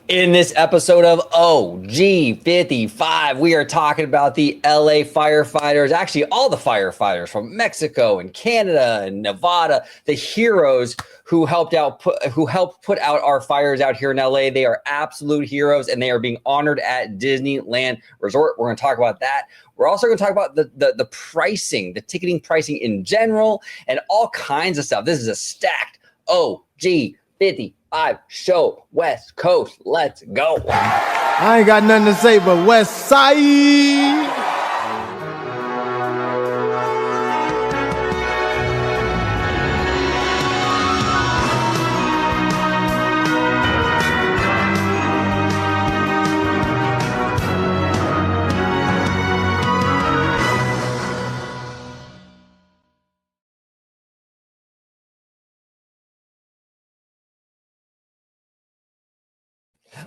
In this episode of OG55, we are talking about the LA firefighters, actually all the firefighters from Mexico and Canada and Nevada, the heroes who helped put out our fires out here in LA. They are absolute heroes and they are being honored at Disneyland Resort. We're going to talk about that. We're also going to talk about the pricing, the ticketing pricing in general, and all kinds of stuff. This is a stacked OG55 show, West Coast. Let's go. I ain't got nothing to say but West Side.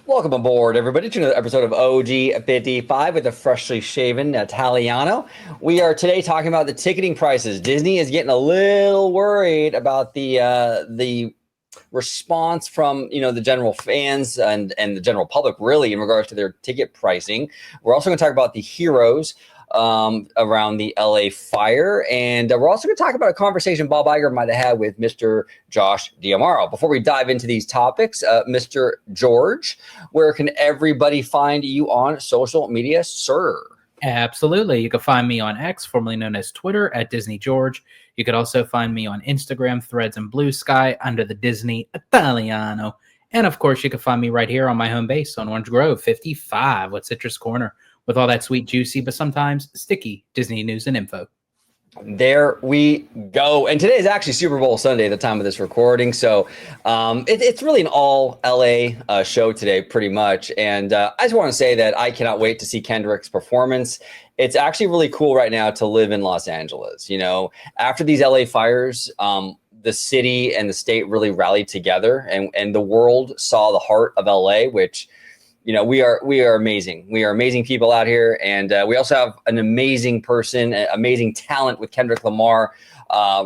Welcome aboard, everybody, to another episode of OG55 with the freshly shaven Italiano. We are today talking about the ticketing prices. Disney is getting a little worried about the response from the general fans and the general public, really, in regards to their ticket pricing. We're also going to talk about the heroes around the LA fire. And we're also going to talk about a conversation Bob Iger might have had with Mr. Josh D'Amaro. Before we dive into these topics, Mr. George, where can everybody find you on social media, sir? Absolutely. You can find me on X, formerly known as Twitter, at Disney George. You could also find me on Instagram, Threads, and Blue Sky under the Disney Italiano. And of course, you can find me right here on my home base on Orange Grove 55 with Citrus Corner, with all that sweet, juicy, but sometimes sticky Disney news and info. There we go. And today is actually Super Bowl Sunday at the time of this recording. So it's really an all LA show today, pretty much. And I just want to say that I cannot wait to see Kendrick's performance. It's actually really cool right now to live in Los Angeles. After these LA fires, the city and the state really rallied together, and the world saw the heart of LA, which we are amazing. We are amazing people out here, and we also have an amazing person, amazing talent with Kendrick Lamar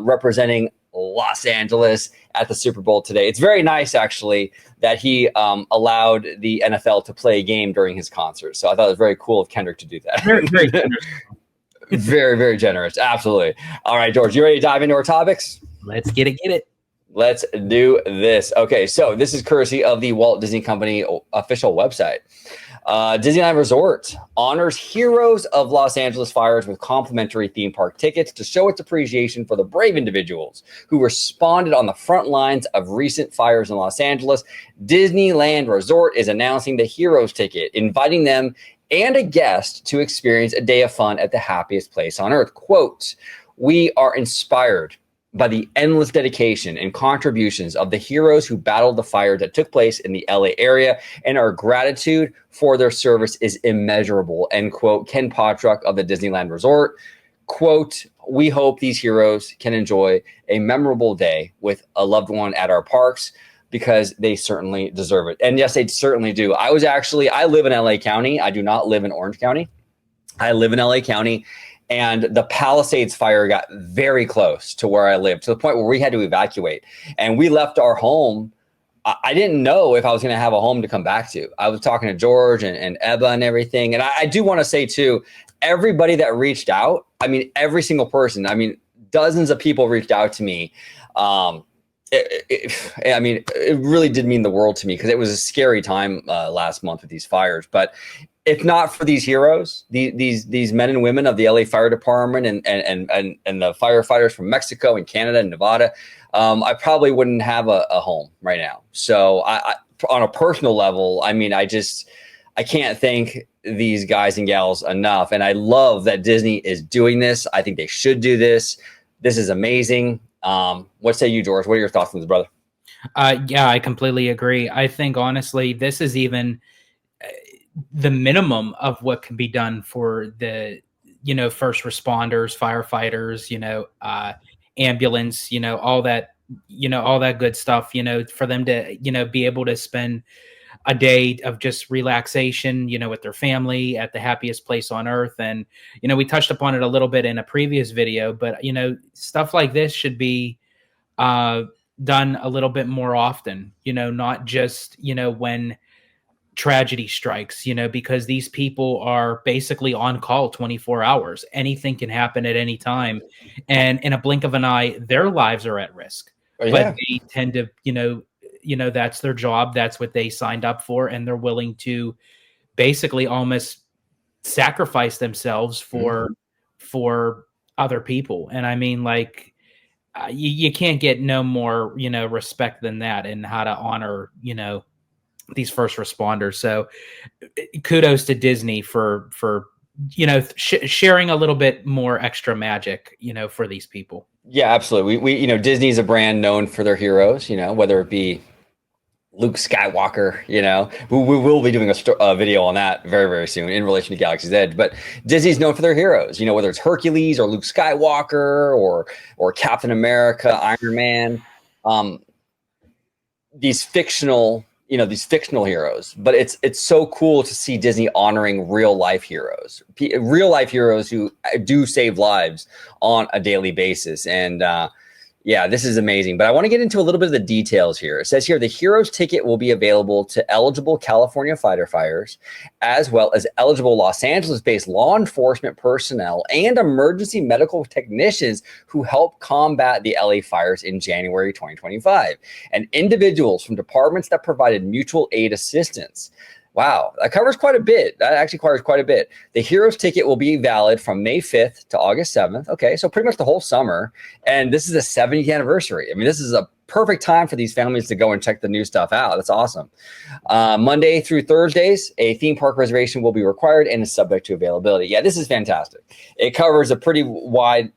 representing Los Angeles at the Super Bowl today. It's very nice, actually, that he allowed the NFL to play a game during his concert. So I thought it was very cool of Kendrick to do that. Very, very generous. Very, very generous. Absolutely. All right, George, you ready to dive into our topics? Let's get it. Let's do this. Okay, so this is courtesy of the Walt Disney Company official website. Disneyland Resort honors heroes of Los Angeles fires with complimentary theme park tickets to show its appreciation for the brave individuals who responded on the front lines of recent fires in Los Angeles. Disneyland Resort is announcing the Heroes Ticket, inviting them and a guest to experience a day of fun at the happiest place on earth. Quote, "We are inspired by the endless dedication and contributions of the heroes who battled the fire that took place in the LA area, and our gratitude for their service is immeasurable," end quote. Ken Pottruck of the Disneyland Resort. Quote, "We hope these heroes can enjoy a memorable day with a loved one at our parks, because they certainly deserve it." And yes, they certainly do. I live in LA County. I do not live in Orange County. I live in LA County. And the Palisades fire got very close to where I live, to the point where we had to evacuate. And we left our home. I didn't know if I was going to have a home to come back to. I was talking to George and Ebba and everything. And I do want to say, too, everybody that reached out, every single person, dozens of people reached out to me. It really did mean the world to me, because it was a scary time last month with these fires. But if not for these heroes, these men and women of the LA Fire Department and the firefighters from Mexico and Canada and Nevada, I probably wouldn't have a home right now. So I on a personal level, I can't thank these guys and gals enough. And I love that Disney is doing this. I think they should do this. This is amazing. What say you, George? What are your thoughts on this, brother? Yeah, I completely agree. I think, honestly, this is even the minimum of what can be done for the, first responders, firefighters, ambulance, all that good stuff, for them to, be able to spend a day of just relaxation, with their family at the happiest place on earth. And, we touched upon it a little bit in a previous video, but, stuff like this should be done a little bit more often, not just, when tragedy strikes, because these people are basically on call 24 hours. Anything can happen at any time. And in a blink of an eye, their lives are at risk. Oh, yeah. But they tend to, that's their job. That's what they signed up for. And they're willing to basically almost sacrifice themselves for other people. And I mean, like, you can't get no more, respect than that, and how to honor, these first responders. So kudos to Disney for sharing a little bit more extra magic, for these people. Yeah, absolutely. We Disney's a brand known for their heroes, whether it be Luke Skywalker, we will be doing a video on that very, very soon in relation to Galaxy's Edge. But Disney's known for their heroes, whether it's Hercules or Luke Skywalker or Captain America, Iron Man, these fictional heroes. But it's so cool to see Disney honoring real life heroes who do save lives on a daily basis. And yeah, this is amazing. But I want to get into a little bit of the details here. It says here, the Heroes ticket will be available to eligible California fighter fighters, as well as eligible Los Angeles-based law enforcement personnel and emergency medical technicians who helped combat the LA fires in January 2025, and individuals from departments that provided mutual aid assistance. Wow, that covers quite a bit. That actually covers quite a bit. The Heroes ticket will be valid from May 5th to August 7th. Okay, so pretty much the whole summer. And this is a 70th anniversary. I mean, this is a perfect time for these families to go and check the new stuff out. That's awesome. Monday through Thursdays, a theme park reservation will be required and is subject to availability. Yeah, this is fantastic. It covers a pretty wide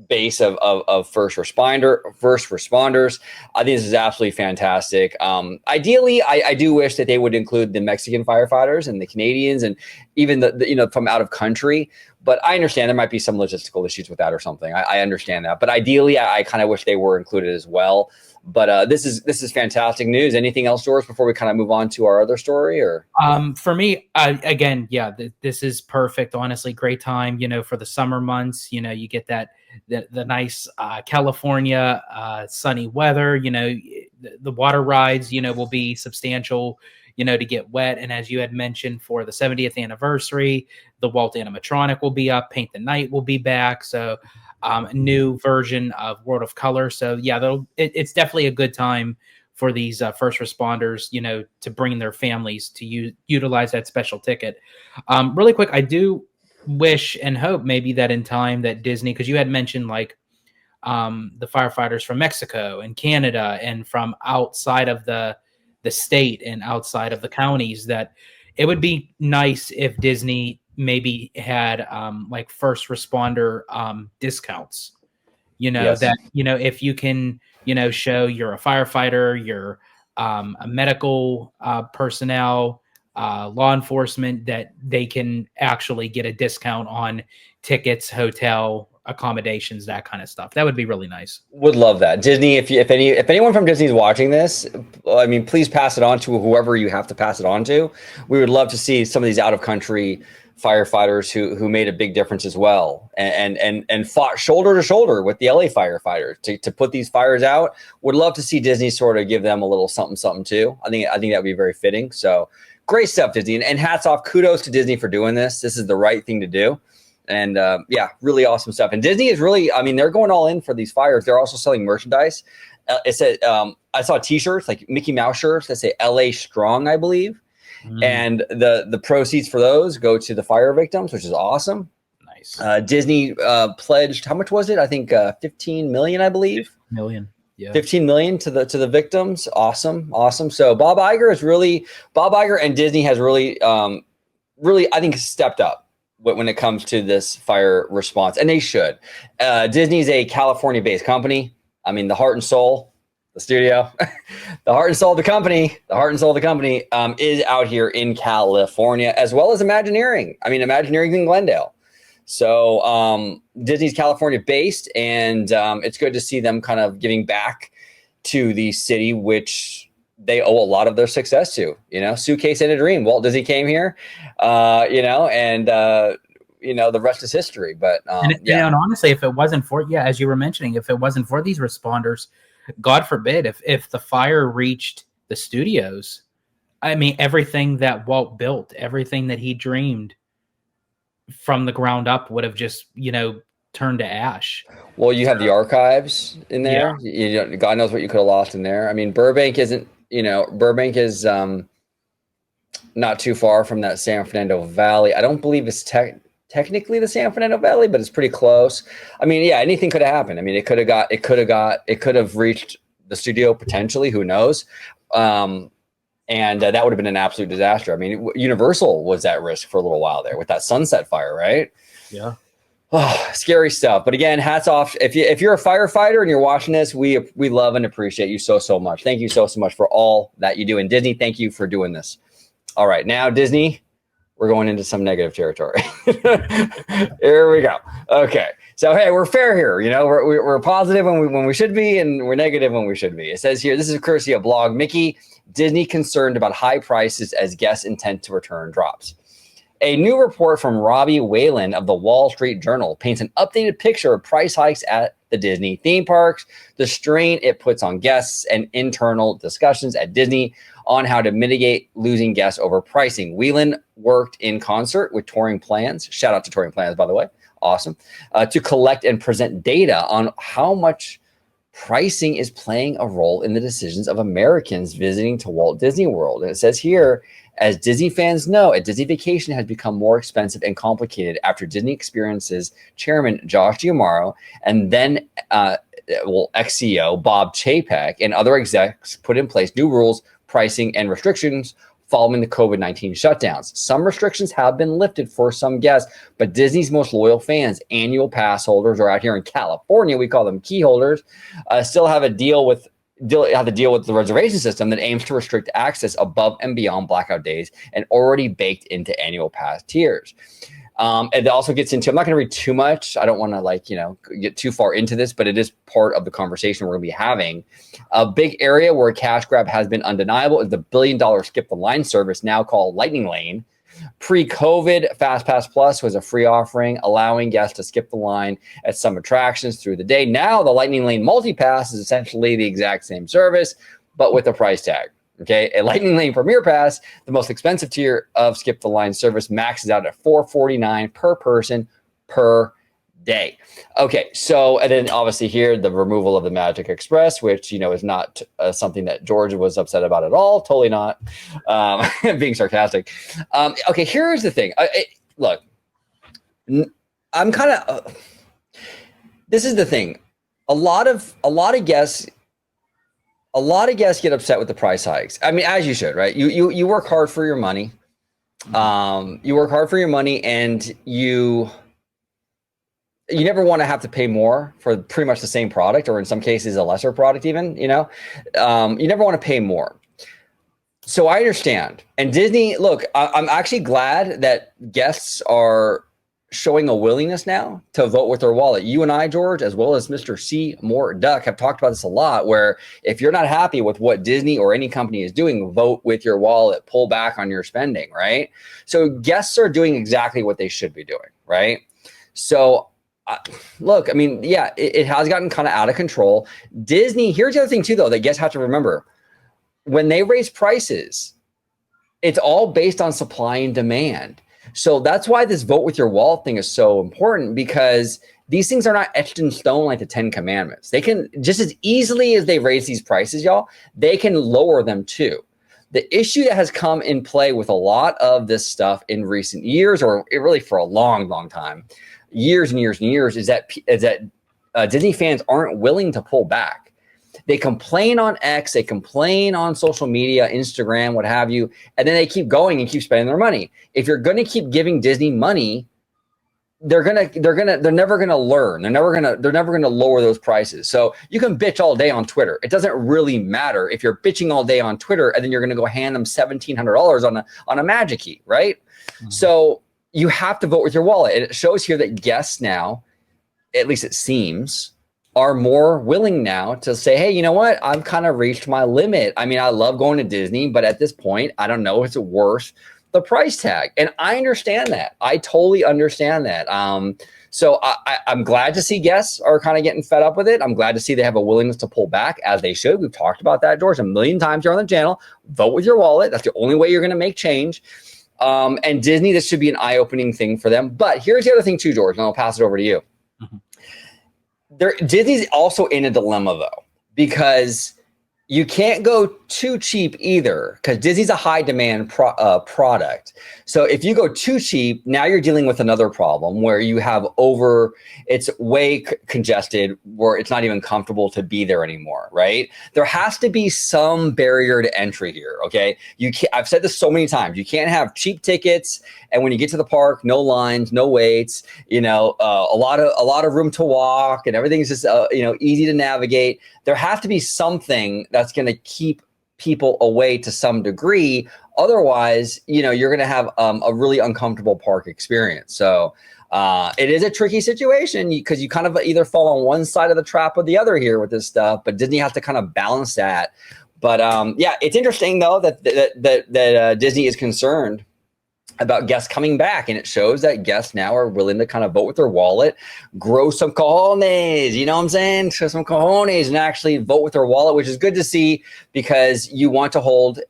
base of first responders. I think this is absolutely fantastic. Ideally, I do wish that they would include the Mexican firefighters and the Canadians and even the from out of country. But I understand there might be some logistical issues with that or something. I understand that. But ideally, I kind of wish they were included as well. But this is fantastic news. Anything else, George, before we kind of move on to our other story? Or for me, again, yeah, this is perfect. Honestly, great time. For the summer months. You get that the nice California sunny weather. The water rides. Will be substantial. To get wet. And as you had mentioned, for the 70th anniversary, the Walt animatronic will be up. Paint the Night will be back. So new version of World of Color. So yeah, it's definitely a good time for these first responders, to bring their families to utilize that special ticket. Really quick, I do wish and hope maybe that in time that Disney, because you had mentioned like the firefighters from Mexico and Canada and from outside of the state and outside of the counties, that it would be nice if Disney maybe had like first responder discounts, Yes. that, if you can, show you're a firefighter, you're a medical personnel, law enforcement, that they can actually get a discount on tickets, hotel accommodations, that kind of stuff. That would be really nice. Would love that. Disney, if anyone from Disney is watching this, I mean, please pass it on to whoever you have to pass it on to. We would love to see some of these out of country firefighters who made a big difference as well, and fought shoulder to shoulder with the LA firefighters to put these fires out. Would love to see Disney sort of give them a little something too. I think that would be very fitting. So great stuff, Disney, and hats off, kudos to Disney for doing this. This is the right thing to do. And yeah, really awesome stuff. And Disney is really, I mean, they're going all in for these fires. They're also selling merchandise. It said, I saw T-shirts, like Mickey Mouse shirts that say LA Strong, I believe. And the proceeds for those go to the fire victims, which is awesome. Nice. Disney pledged, how much was it? I think 15 million, I believe. Million. Yeah. 15 million to the victims. Awesome. So Bob Iger and Disney has really, I think, stepped up when it comes to this fire response, and they should. Disney's a California-based company. I mean, the heart and soul, the studio, the heart and soul of the company is out here in California, as well as Imagineering. I mean, Imagineering's in Glendale. So Disney's California-based, and it's good to see them kind of giving back to the city, which they owe a lot of their success to, Suitcase and a Dream. Walt Disney came here, and the rest is history. But and honestly, if it wasn't for, as you were mentioning, if it wasn't for these responders, God forbid, if the fire reached the studios, I mean, everything that Walt built, everything that he dreamed from the ground up would have just, turned to ash. Well, you have the archives in Yeah. there. God knows what you could have lost in there. I mean, Burbank isn't, Burbank is not too far from that San Fernando Valley. I don't believe it's technically the San Fernando Valley, but it's pretty close. I mean, yeah, anything could have happened. I mean, it could have reached the studio potentially. Who knows? And that would have been an absolute disaster. I mean, Universal was at risk for a little while there with that Sunset fire, right? Yeah. Oh, scary stuff. But again, hats off. If you're a firefighter and you're watching this, we love and appreciate you so much. Thank you so much for all that you do. And Disney, thank you for doing this. All right, now Disney, we're going into some negative territory. Here we go. Okay, so hey, we're fair here. We're positive when we should be, and we're negative when we should be. It says here, this is courtesy of Blog Mickey. Disney concerned about high prices as guests' intent to return drops. A new report from Robbie Whalen of the Wall Street Journal paints an updated picture of price hikes at the Disney theme parks, the strain it puts on guests, and internal discussions at Disney on how to mitigate losing guests over pricing. Whelan worked in concert with Touring Plans. Shout out to Touring Plans, by the way. Awesome. To collect and present data on how much pricing is playing a role in the decisions of Americans visiting to Walt Disney World. And it says here, as Disney fans know, a Disney vacation has become more expensive and complicated after Disney Experiences chairman Josh D'Amaro and then ex-CEO Bob Chapek and other execs put in place new rules, pricing, and restrictions following the COVID-19 shutdowns. Some restrictions have been lifted for some guests, but Disney's most loyal fans, annual pass holders, or out here in California, we call them key holders, still have to deal with the reservation system that aims to restrict access above and beyond blackout days and already baked into annual pass tiers. And it also gets into, I'm not going to read too much. I don't want to get too far into this, but it is part of the conversation we're going to be having. A big area where cash grab has been undeniable is the $1 billion skip the line service, now called Lightning Lane. Pre-COVID, FastPass Plus was a free offering, allowing guests to skip the line at some attractions through the day. Now the Lightning Lane Multi-Pass is essentially the exact same service, but with a price tag. Okay, a Lightning Lane Premier Pass, the most expensive tier of skip the line service, maxes out at $449 per person per day. Okay, so and then obviously here the removal of the Magic Express, which is not something that George was upset about at all. Totally not. Being sarcastic. Okay, here's the thing. Look, I'm kind of. This is the thing. A lot of guests get upset with the price hikes. I mean, as you should, right? You work hard for your money. You work hard for your money, and you never want to have to pay more for pretty much the same product, or in some cases a lesser product even, you never want to pay more. So I understand. And Disney, look, I'm actually glad that guests are showing a willingness now to vote with their wallet. You and I, George, as well as Mr. Seymour Duck, have talked about this a lot, where if you're not happy with what Disney or any company is doing, vote with your wallet, pull back on your spending, right? So guests are doing exactly what they should be doing, right? So look, I mean, yeah, it has gotten kind of out of control. Disney, here's the other thing too, though, that guests have to remember. When they raise prices, it's all based on supply and demand. So that's why this vote with your wallet thing is so important, because these things are not etched in stone like the 10 Commandments. They can, just as easily as they raise these prices, y'all, they can lower them too. The issue that has come in play with a lot of this stuff in recent years, or really for a long, long time, years and years and years, is that Disney fans aren't willing to pull back. They complain on X, they complain on social media, Instagram, what have you, and then they keep going and keep spending their money. If you're going to keep giving Disney money, they're never gonna learn. They're never gonna lower those prices. So you can bitch all day on Twitter. It doesn't really matter if you're bitching all day on Twitter and then you're gonna go hand them $1,700 on a Magic Key, right? Mm-hmm. So you have to vote with your wallet. And it shows here that guests now, at least it seems, are more willing now to say, hey, you know what? I've kind of reached my limit. I mean, I love going to Disney, but at this point, I don't know if it's worth the price tag. And I understand that. I totally understand that. So I'm glad to see guests are kind of getting fed up with it. I'm glad to see they have a willingness to pull back, as they should. We've talked about that, George, a million times here on the channel. Vote with your wallet. That's the only way you're going to make change. And Disney, this should be an eye-opening thing for them. But here's the other thing too, George, and I'll pass it over to you. Disney's also in a dilemma, though, because you can't go too cheap either, because Disney's a high demand product. So if you go too cheap, now you're dealing with another problem where you have it's way congested, where it's not even comfortable to be there anymore, right? There has to be some barrier to entry here, okay? I've said this so many times. You can't have cheap tickets, and when you get to the park, no lines, no waits, a lot of room to walk, and everything's just easy to navigate. There has to be something that's going to keep people away to some degree. Otherwise, you're going to have a really uncomfortable park experience. So it is a tricky situation because you kind of either fall on one side of the trap or the other here with this stuff. But Disney has to kind of balance that. But yeah, it's interesting though that Disney is concerned about guests coming back, and it shows that guests now are willing to kind of vote with their wallet, grow some cojones, you know what I'm saying? Show some cojones and actually vote with their wallet, which is good to see, because you want to hold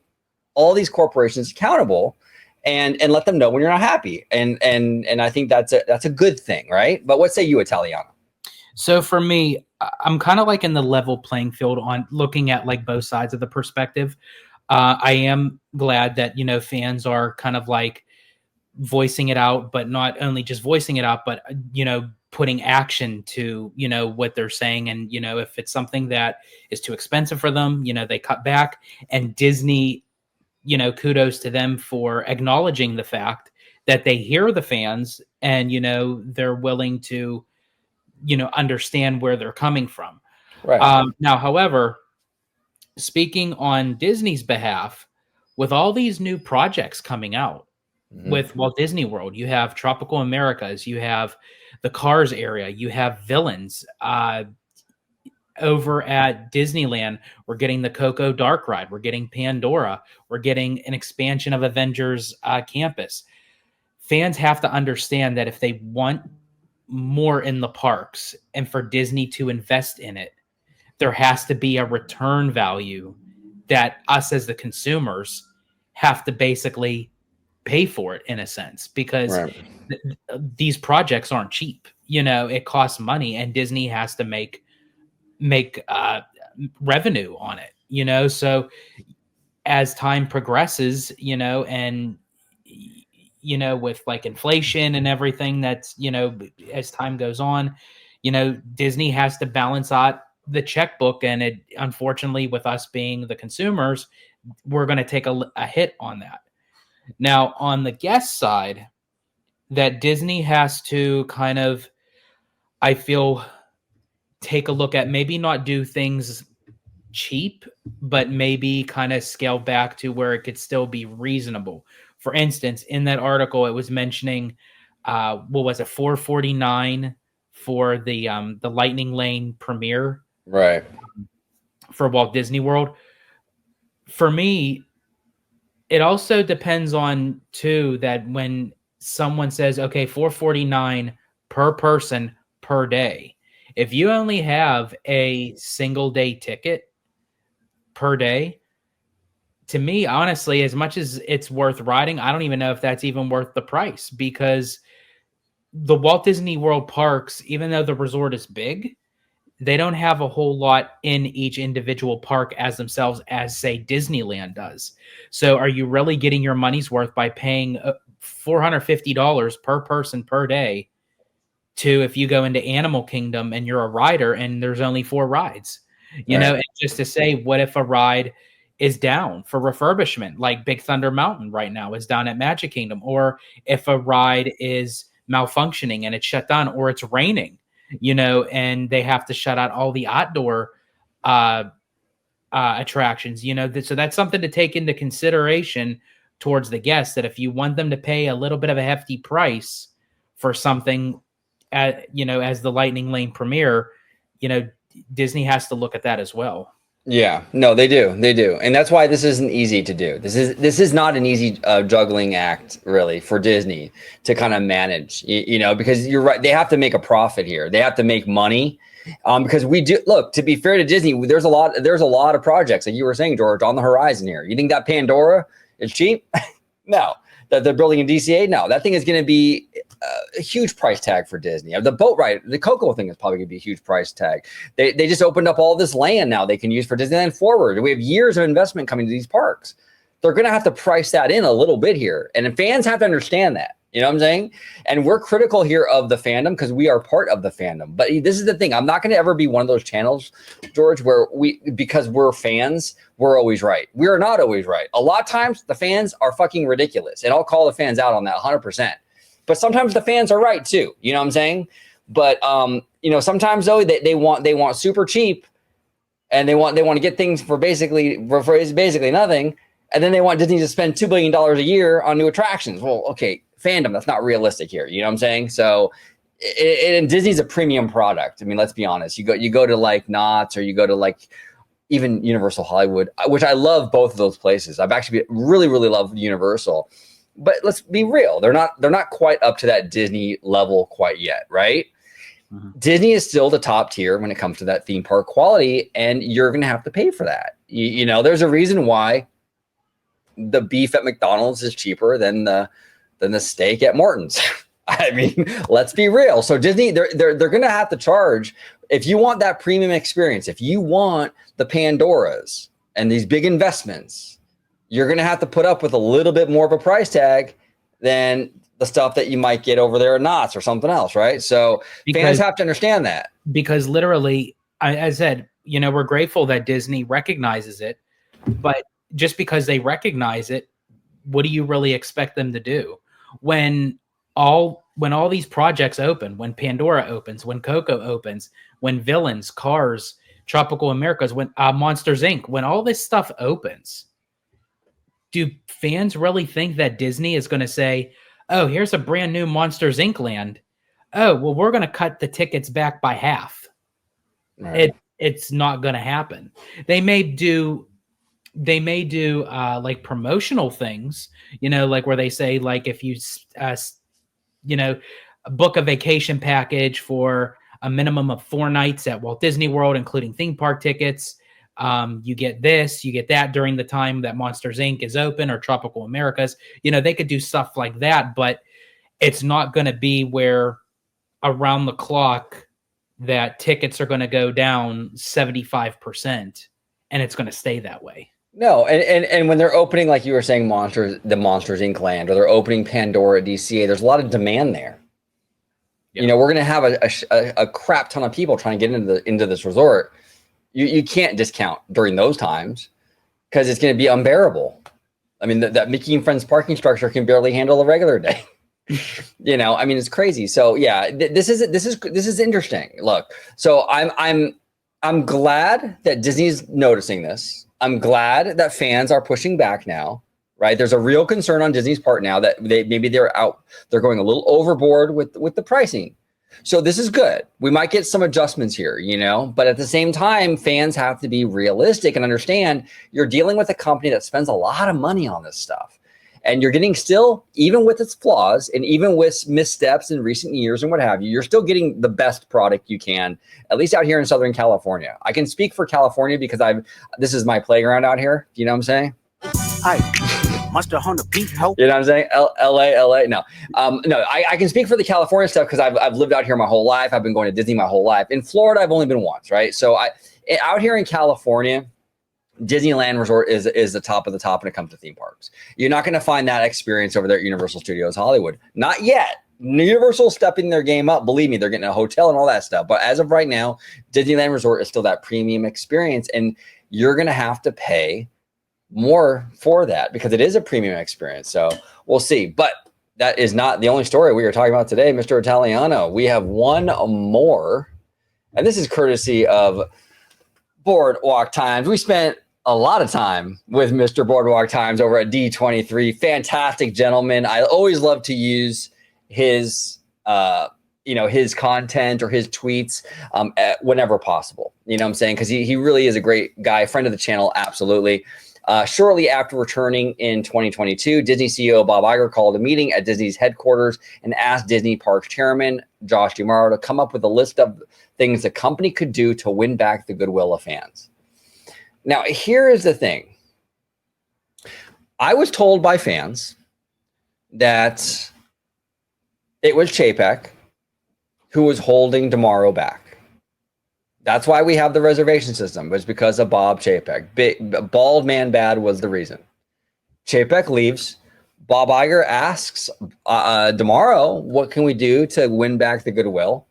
all these corporations accountable and let them know when you're not happy. And I think that's a good thing, right? But what say you, Italiano? So for me, I'm kind of like in the level playing field on looking at like both sides of the perspective. I am glad that, fans are kind of like voicing it out, but not only just voicing it out, but, putting action to, what they're saying. And, if it's something that is too expensive for them, they cut back. And Disney, kudos to them for acknowledging the fact that they hear the fans and, they're willing to, understand where they're coming from. Right. Now, however, speaking on Disney's behalf, with all these new projects coming out, with Walt Disney World, you have Tropical Americas, you have the Cars area, you have Villains. Over at Disneyland, we're getting the Coco Dark Ride, we're getting Pandora, we're getting an expansion of Avengers Campus. Fans have to understand that if they want more in the parks and for Disney to invest in it, there has to be a return value that us as the consumers have to basically pay for it, in a sense, because these projects aren't cheap. It costs money, and Disney has to make revenue on it. So as time progresses, and with like inflation and everything that's, as time goes on, Disney has to balance out the checkbook, and it, unfortunately, with us being the consumers, we're going to take a hit on that. Now, on the guest side, that Disney has to kind of, I feel, take a look at, maybe not do things cheap, but maybe kind of scale back to where it could still be reasonable. For instance, in that article, it was mentioning, what was it, $449 for the Lightning Lane premiere, right, for Walt Disney World. For me, it also depends on too that when someone says, okay, $449 per person per day, if you only have a single day ticket per day, to me, honestly, as much as it's worth riding, I don't even know if that's even worth the price, because the Walt Disney World parks, even though the resort is big, they don't have a whole lot in each individual park as themselves as, say, Disneyland does. So are you really getting your money's worth by paying $450 per person per day to, if you go into Animal Kingdom and you're a rider and there's only 4 rides? And just to say, what if a ride is down for refurbishment, like Big Thunder Mountain right now is down at Magic Kingdom, or if a ride is malfunctioning and it's shut down, or it's raining, and they have to shut out all the outdoor attractions, so that's something to take into consideration towards the guests, that if you want them to pay a little bit of a hefty price for something, as the Lightning Lane premiere, Disney has to look at that as well. Yeah, no, they do, and that's why this isn't easy to do. This is not an easy juggling act, really, for Disney to kind of manage. You know, because you're right, they have to make a profit here. They have to make money, because we do look. To be fair to Disney, there's a lot of projects, like you were saying, George, on the horizon here. You think that Pandora is cheap? No. That they're building in DCA? No, that thing is going to be a huge price tag for Disney. The boat ride, the Coco thing is probably going to be a huge price tag. They just opened up all this land now they can use for Disneyland Forward. We have years of investment coming to these parks. They're going to have to price that in a little bit here. And fans have to understand that. You know what I'm saying? And we're critical here of the fandom because we are part of the fandom. But this is the thing. I'm not going to ever be one of those channels, George, where because we're fans, we're always right. We are not always right. A lot of times the fans are fucking ridiculous. And I'll call the fans out on that 100%. But sometimes the fans are right too. You know what I'm saying? But you know, sometimes though they want super cheap, and they want to get things for basically nothing, and then they want Disney to spend $2 billion a year on new attractions. Well, okay. Fandom, that's not realistic here. You know what I'm saying? So, and Disney's a premium product. I mean, let's be honest. You go to like Knott's, or you go to like even Universal Hollywood, which I love both of those places. I've actually really love Universal, but let's be real. They're not quite up to that Disney level quite yet, right? Mm-hmm. Disney is still the top tier when it comes to that theme park quality, and you're going to have to pay for that. You know, there's a reason why the beef at McDonald's is cheaper than the steak at Morton's. I mean, let's be real. So Disney, they're going to have to charge if you want that premium experience. If you want the Pandoras and these big investments, you're going to have to put up with a little bit more of a price tag than the stuff that you might get over there at Knott's or something else, right? So fans have to understand that. Because literally, I said, you know, we're grateful that Disney recognizes it, but just because they recognize it, what do you really expect them to do? When all these projects open, when Pandora opens, when Coco opens, when Villains, Cars, Tropical Americas, when Monsters Inc., when all this stuff opens, do fans really think that Disney is going to say, oh, here's a brand new Monsters Inc. land. Oh, well, we're going to cut the tickets back by half. Right. It's not going to happen. They may do like promotional things, you know, like where they say, like, if you, you know, book a vacation package for a minimum of 4 nights at Walt Disney World, including theme park tickets, you get this, you get that during the time that Monsters Inc. is open, or Tropical Americas. You know, they could do stuff like that, but it's not going to be where around the clock that tickets are going to go down 75%, and it's going to stay that way. No, and when they're opening, like you were saying, the Monsters Inc. land, or they're opening Pandora at DCA, there's a lot of demand there. Yep. You know, we're going to have a crap ton of people trying to get into this resort. You can't discount during those times because it's going to be unbearable. I mean, that Mickey and Friends parking structure can barely handle a regular day. You know, I mean, it's crazy. So yeah, this is interesting. Look, so I'm glad that Disney's noticing this. I'm glad that fans are pushing back now, right? There's a real concern on Disney's part now that they're going a little overboard with the pricing. So this is good. We might get some adjustments here, you know, but at the same time, fans have to be realistic and understand you're dealing with a company that spends a lot of money on this stuff. And you're getting still, even with its flaws and even with missteps in recent years and what have you, you're still getting the best product you can, at least out here in Southern California. I can speak for California because this is my playground out here. You know what I'm saying? Hi, Monster Hunter Pete, help. You know what I'm saying? LA. No, I can speak for the California stuff because I've lived out here my whole life. I've been going to Disney my whole life. In Florida, I've only been once, right? So out here in California, Disneyland Resort is the top of the top when it comes to theme parks. You're not going to find that experience over there at Universal Studios Hollywood. Not yet. Universal's stepping their game up. Believe me, they're getting a hotel and all that stuff. But as of right now, Disneyland Resort is still that premium experience. And you're going to have to pay more for that because it is a premium experience. So we'll see. But that is not the only story we are talking about today, Mr. Italiano. We have one more. And this is courtesy of Boardwalk Times. We spent a lot of time with Mr. Boardwalk Times over at D23. Fantastic gentleman. I always love to use his his content or his tweets whenever possible. You know what I'm saying? Because he really is a great guy, friend of the channel, absolutely. Shortly after returning in 2022, Disney CEO Bob Iger called a meeting at Disney's headquarters and asked Disney Parks Chairman Josh D'Amaro to come up with a list of things the company could do to win back the goodwill of fans. Now, here is the thing. I was told by fans that it was Chapek who was holding D'Amaro back. That's why we have the reservation system. It was because of Bob Chapek. Bald man bad was the reason. Chapek leaves. Bob Iger asks D'Amaro, what can we do to win back the goodwill?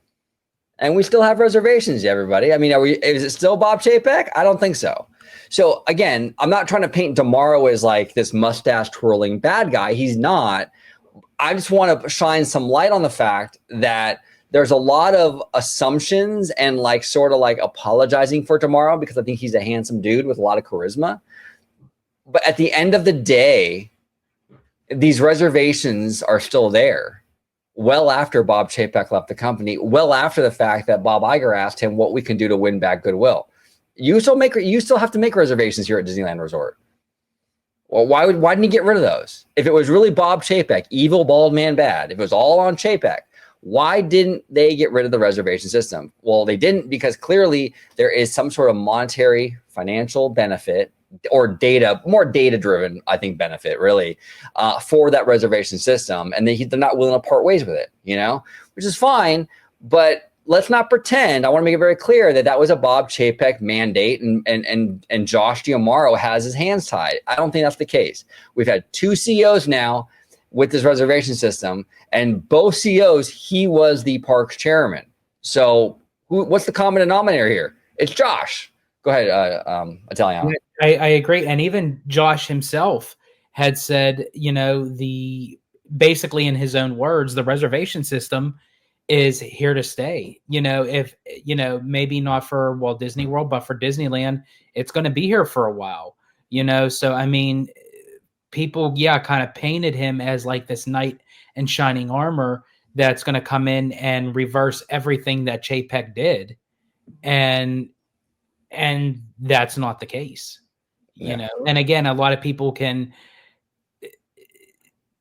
And we still have reservations, everybody. I mean, is it still Bob Chapek? I don't think so. So again, I'm not trying to paint D'Amaro as like this mustache twirling bad guy. He's not. I just want to shine some light on the fact that there's a lot of assumptions and like sort of like apologizing for D'Amaro because I think he's a handsome dude with a lot of charisma. But at the end of the day, these reservations are still there well after Bob Chapek left the company, well after the fact that Bob Iger asked him what we can do to win back goodwill. You still have to make reservations here at Disneyland Resort. Well, why didn't he get rid of those? If it was really Bob Chapek, evil bald man bad, if it was all on Chapek, why didn't they get rid of the reservation system? Well, they didn't because clearly there is some sort of monetary financial benefit or more data-driven, I think, benefit really for that reservation system. And they're not willing to part ways with it, which is fine. But let's not pretend. I want to make it very clear that was a Bob Chapek mandate and Josh D'Amaro has his hands tied. I don't think that's the case. We've had 2 CEOs now with this reservation system, and both CEOs, he was the parks chairman. So what's the common denominator here? It's Josh. Go ahead, Italiano. I agree. And even Josh himself had said, basically in his own words, the reservation system is here to stay. If, maybe not for Walt Disney World, but for Disneyland, it's going to be here for a while, So, I mean, people, kind of painted him as like this knight in shining armor that's going to come in and reverse everything that Chapek did. And that's not the case, And again, a lot of people can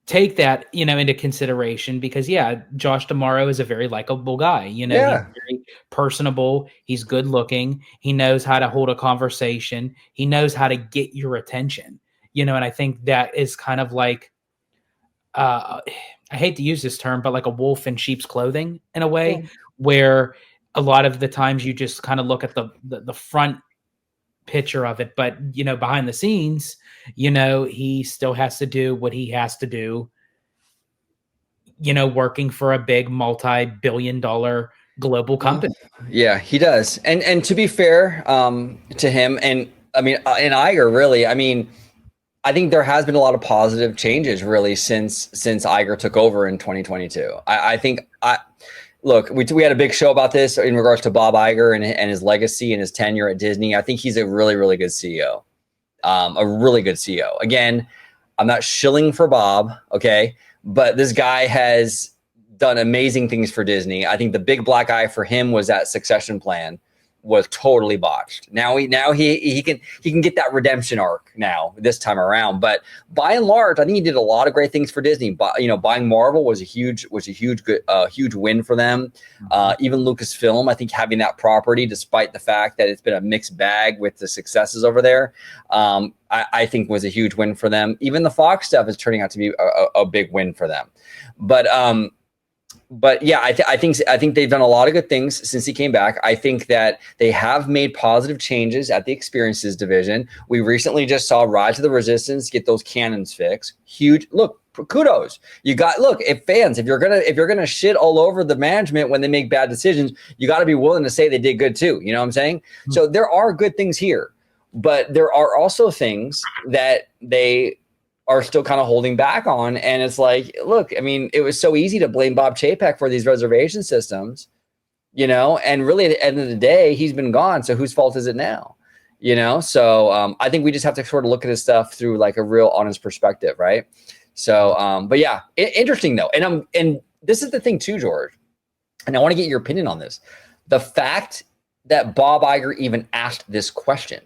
take that, into consideration because Josh D'Amaro is a very likable guy, he's very personable. He's good looking. He knows how to hold a conversation. He knows how to get your attention, and I think that is kind of like, I hate to use this term, but like a wolf in sheep's clothing in a way where a lot of the times you just kind of look at the front picture of it, but behind the scenes, he still has to do what he has to do, working for a big multi-billion-dollar global company. Yeah, he does. And to be fair to him, and I mean, and Iger really, I mean, I think there has been a lot of positive changes really since Iger took over in 2022. Look, we had a big show about this in regards to Bob Iger and his legacy and his tenure at Disney. I think he's a really, really good CEO. A really good CEO. Again, I'm not shilling for Bob, okay? But this guy has done amazing things for Disney. I think the big black eye for him was that succession plan was totally botched. Now he can get that redemption arc now this time around. But by and large, I think he did a lot of great things for Disney. But buying Marvel was a huge win for them. Even Lucasfilm, I think having that property, despite the fact that it's been a mixed bag with the successes over there, I think was a huge win for them. Even the Fox stuff is turning out to be a big win for them. But yeah, I think they've done a lot of good things since he came back. I think that they have made positive changes at the experiences division. We recently just saw Rise of the Resistance get those cannons fixed. Huge. Look, kudos. If you're gonna shit all over the management when they make bad decisions, you got to be willing to say they did good too. You know what I'm saying? Mm-hmm. So there are good things here, but there are also things that they are still kind of holding back on. And it's like, look, I mean, it was so easy to blame Bob Chapek for these reservation systems, and really at the end of the day, he's been gone. So whose fault is it now? So I think we just have to sort of look at his stuff through like a real honest perspective. Right. So, but yeah, interesting though. And this is the thing too, George. and I want to get your opinion on this. The fact that Bob Iger even asked this question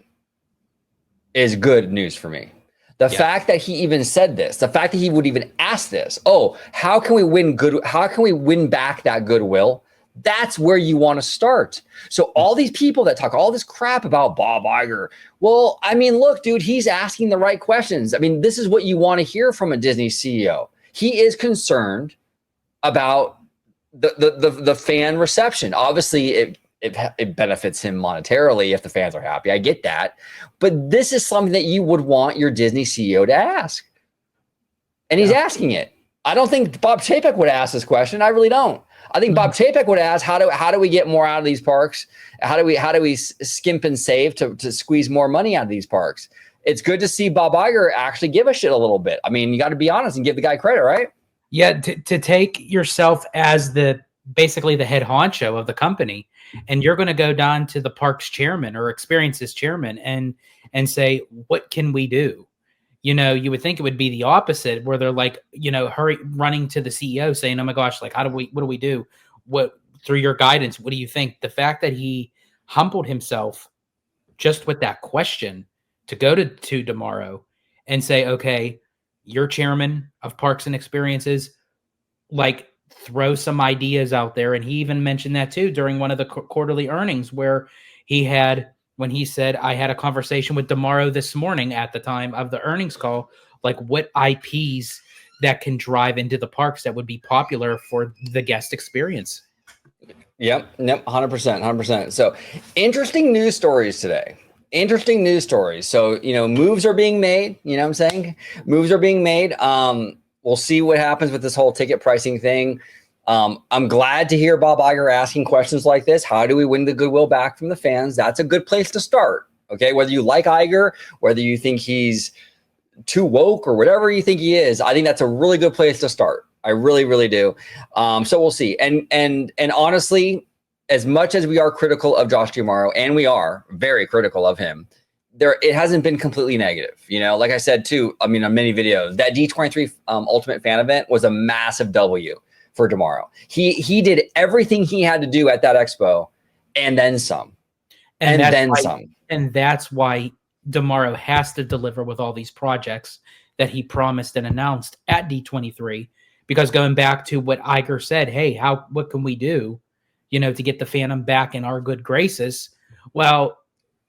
is good news for me. The fact that he even said this, the fact that he would even ask this, oh, how can we win back that goodwill? That's where you want to start. So all these people that talk all this crap about Bob Iger, well, I mean, look, dude, he's asking the right questions. I mean, this is what you want to hear from a Disney CEO. He is concerned about the fan reception. Obviously, it benefits him monetarily if the fans are happy. I get that. But this is something that you would want your Disney CEO to ask. And he's asking it. I don't think Bob Chapek would ask this question. I really don't. I think Bob Chapek would ask, how do we get more out of these parks? How do we skimp and save to squeeze more money out of these parks? It's good to see Bob Iger actually give a shit a little bit. I mean, you got to be honest and give the guy credit, right? Yeah, to take yourself as basically the head honcho of the company, and you're going to go down to the park's chairman or experiences chairman and say, what can we do? You know, you would think it would be the opposite, where they're like, you know, running to the CEO saying, oh my gosh, like, what do we do? What, through your guidance, what do you think? The fact that he humbled himself just with that question to go to tomorrow and say, okay, you're chairman of Parks and Experiences, like, throw some ideas out there. And he even mentioned that too during one of the quarterly earnings, where when he said, I had a conversation with Demaro this morning at the time of the earnings call, like, what IPs that can drive into the parks that would be popular for the guest experience. Yep, 100%. So interesting news stories today. Interesting news stories. So, you know, moves are being made. You know what I'm saying? Moves are being made. We'll see what happens with this whole ticket pricing thing. I'm glad to hear Bob Iger asking questions like this. How do we win the goodwill back from the fans? That's a good place to start. Okay, whether you like Iger, whether you think he's too woke or whatever you think he is, I think that's a really good place to start. I really, really do. So we'll see. And honestly, as much as we are critical of Josh D'Amaro, and we are very critical of him, it hasn't been completely negative. You know, like I said too, I mean, on many videos, that D23 Ultimate Fan event was a massive W for D'Amaro. He did everything he had to do at that expo, and then some, and then some. And that's why D'Amaro has to deliver with all these projects that he promised and announced at D23. Because going back to what Iger said, hey, what can we do, you know, to get the fandom back in our good graces? Well,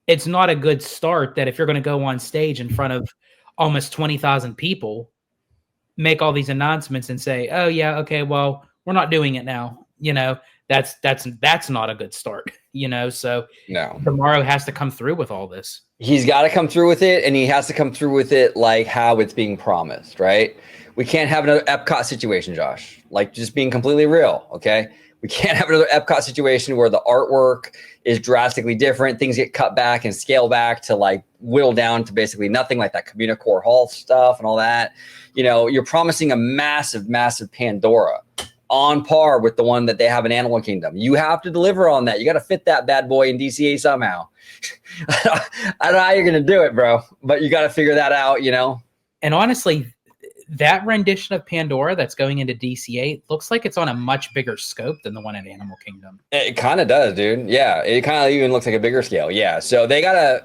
it's not a good start that if you're going to go on stage in front of almost 20,000 people, make all these announcements and say, oh yeah, okay, well, we're not doing it now. You know, that's not a good start, you know? So no, D'Amaro has to come through with all this. He's got to come through with it, and he has to come through with it like how it's being promised, right? We can't have another Epcot situation, Josh. Like, just being completely real, okay? We can't have another Epcot situation where the artwork is drastically different. Things get cut back and scale back to like whittle down to basically nothing, like that Communicore Hall stuff and all that. You know, you're promising a massive, massive Pandora on par with the one that they have in Animal Kingdom. You have to deliver on that. You got to fit that bad boy in DCA somehow. I don't know how you're going to do it, bro, but you got to figure that out, you know? And honestly, that rendition of Pandora that's going into DCA looks like it's on a much bigger scope than the one at Animal Kingdom. It kind of does, dude. Yeah, it kind of even looks like a bigger scale. Yeah, so they gotta.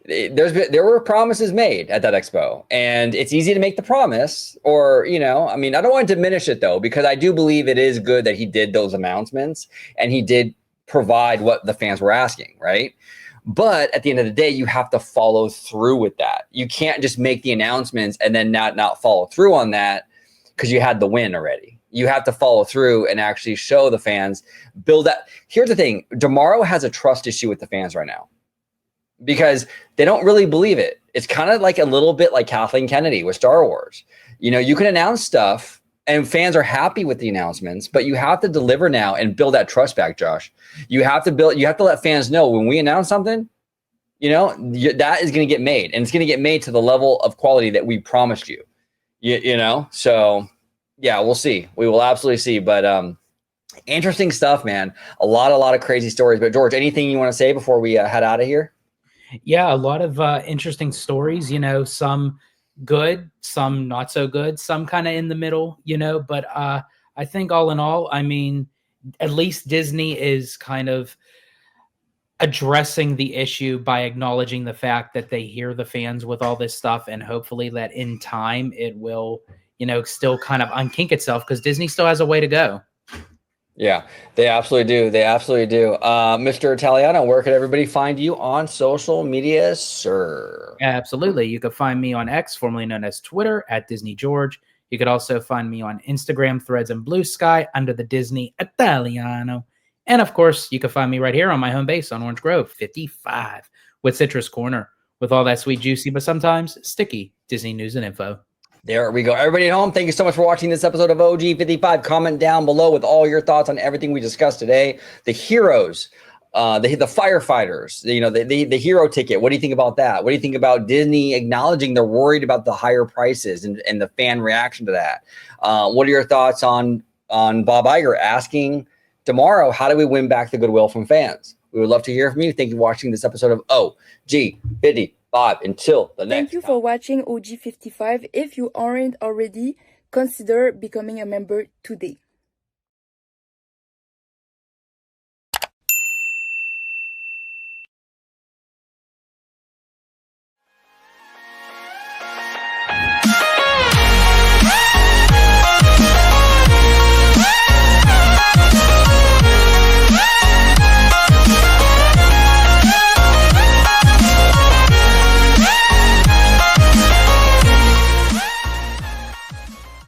There were promises made at that expo, and it's easy to make the promise, or you know, I mean, I don't want to diminish it though, because I do believe it is good that he did those announcements and he did provide what the fans were asking, right? But at the end of the day, you have to follow through with that. You can't just make the announcements and then not follow through on that because you had the win already. You have to follow through and actually show the fans, build that. Here's the thing. D'Amaro has a trust issue with the fans right now because they don't really believe it. It's kind of like a little bit like Kathleen Kennedy with Star Wars. You know, you can announce stuff and fans are happy with the announcements, but you have to deliver now and build that trust back, Josh. You have to let fans know when we announce something, you know, that is going to get made, and it's going to get made to the level of quality that we promised you, you know? So yeah, we'll see. We will absolutely see, but interesting stuff, man. A lot of crazy stories, but George, anything you want to say before we head out of here? Yeah, a lot of interesting stories, you know, some good, some not so good, some kind of in the middle, you know, but I think all in all, I mean, at least Disney is kind of addressing the issue by acknowledging the fact that they hear the fans with all this stuff, and hopefully that in time it will, still kind of unkink itself, because Disney still has a way to go. Yeah, they absolutely do. They absolutely do. Mr. Italiano, where could everybody find you on social media, sir? Absolutely. You can find me on X, formerly known as Twitter, at Disney George. You could also find me on Instagram, Threads, and Blue Sky under the Disney Italiano. And of course, you can find me right here on my home base on Orange Grove 55 with Citrus Corner, with all that sweet, juicy, but sometimes sticky Disney news and info. There we go. Everybody at home, thank you so much for watching this episode of OG55. Comment down below with all your thoughts on everything we discussed today. The heroes, the firefighters, the hero ticket. What do you think about that? What do you think about Disney acknowledging they're worried about the higher prices and the fan reaction to that? What are your thoughts on Bob Iger asking tomorrow, how do we win back the goodwill from fans? We would love to hear from you. Thank you for watching this episode of OG55. Until the next Thank you for watching OG55. If you aren't already, consider becoming a member today.